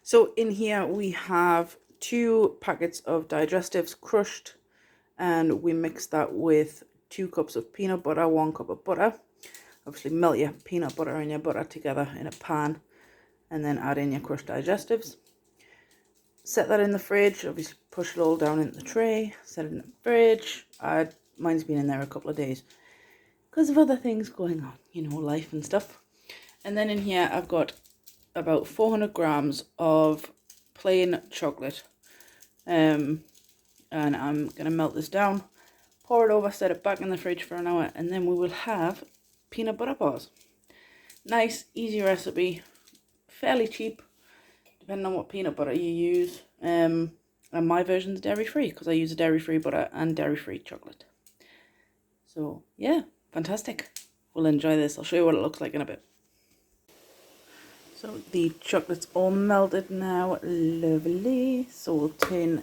So in here we have 2 packets of digestives crushed, and we mix that with 2 cups of peanut butter, 1 cup of butter. Obviously melt your peanut butter and your butter together in a pan and then add in your crushed digestives. Set that in the fridge, obviously push it all down into the tray, set it in the fridge. Mine's been in there a couple of days because of other things going on, you know, life and stuff. And then in here I've got about 400 grams of plain chocolate. And I'm going to melt this down, pour it over, set it back in the fridge for an hour, and then we will have peanut butter bars. Nice, easy recipe, fairly cheap, depending on what peanut butter you use. And my version's dairy-free because I use a dairy-free butter and dairy-free chocolate. So yeah, fantastic. We'll enjoy this. I'll show you what it looks like in a bit. So the chocolate's all melted now, lovely. So we'll turn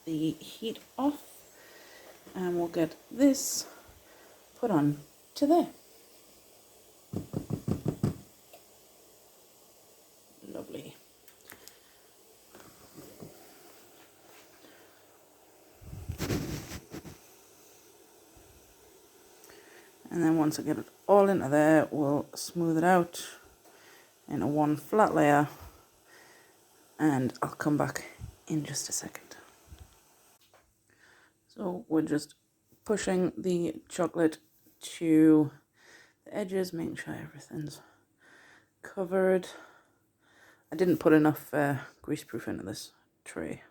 the heat off and we'll get this put on to there. Lovely. And then once I get it all into there, we'll smooth it out into one flat layer, and I'll come back in just a second. So we're just pushing the chocolate to the edges, making sure everything's covered. I didn't put enough greaseproof into this tray.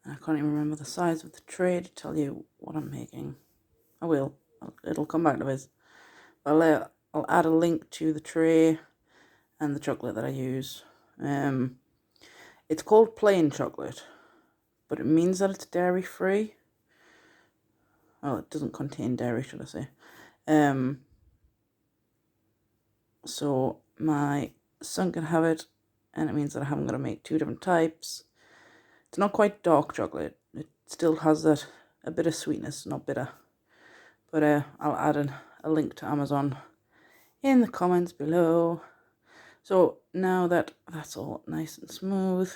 I can't even remember the size of the tray to tell you what I'm making. I will. It'll come back to this. I'll add a link to the tray and the chocolate that I use. It's called plain chocolate, but it means that it's dairy free. Well, it doesn't contain dairy, should I say. So my son can have it, and it means that I haven't got to make 2 different types. It's not quite dark chocolate. It still has that a bit of sweetness, not bitter. But I'll add a link to Amazon in the comments below. So now that that's all nice and smooth,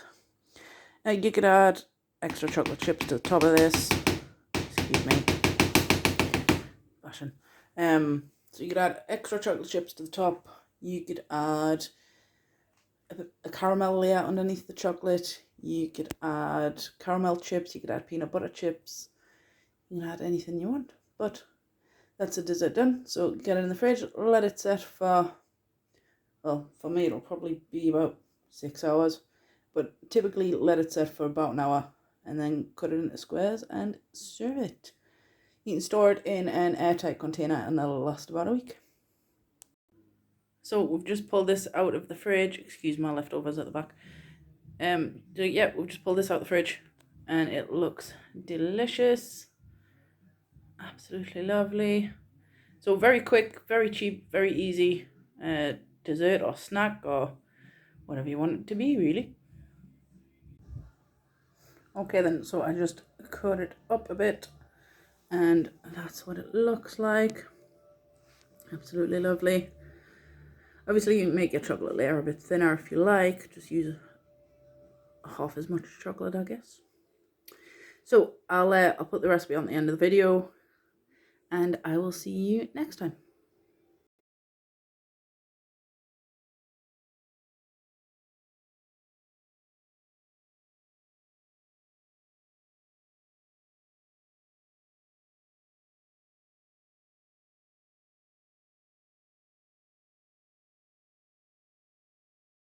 you could add extra chocolate chips to the top of this. Excuse me. Fashion. So you could add extra chocolate chips to the top. You could add a caramel layer underneath the chocolate. You could add caramel chips. You could add peanut butter chips. You can add anything you want. But that's a dessert done. So get it in the fridge, let it set for, well, for me it'll probably be about 6 hours. But typically let it set for about an hour and then cut it into squares and serve it. You can store it in an airtight container and that'll last about a week. So we've just pulled this out of the fridge. Excuse my leftovers at the back. So yeah, we've just pulled this out of the fridge and it looks delicious. Absolutely lovely. So very quick, very cheap, very easy dessert or snack or whatever you want it to be, really. Okay then, so I just cut it up a bit and that's what it looks like. Absolutely lovely. Obviously you can make your chocolate layer a bit thinner if you like. Just use half as much chocolate, I guess. So I'll put the recipe on the end of the video and I will see you next time.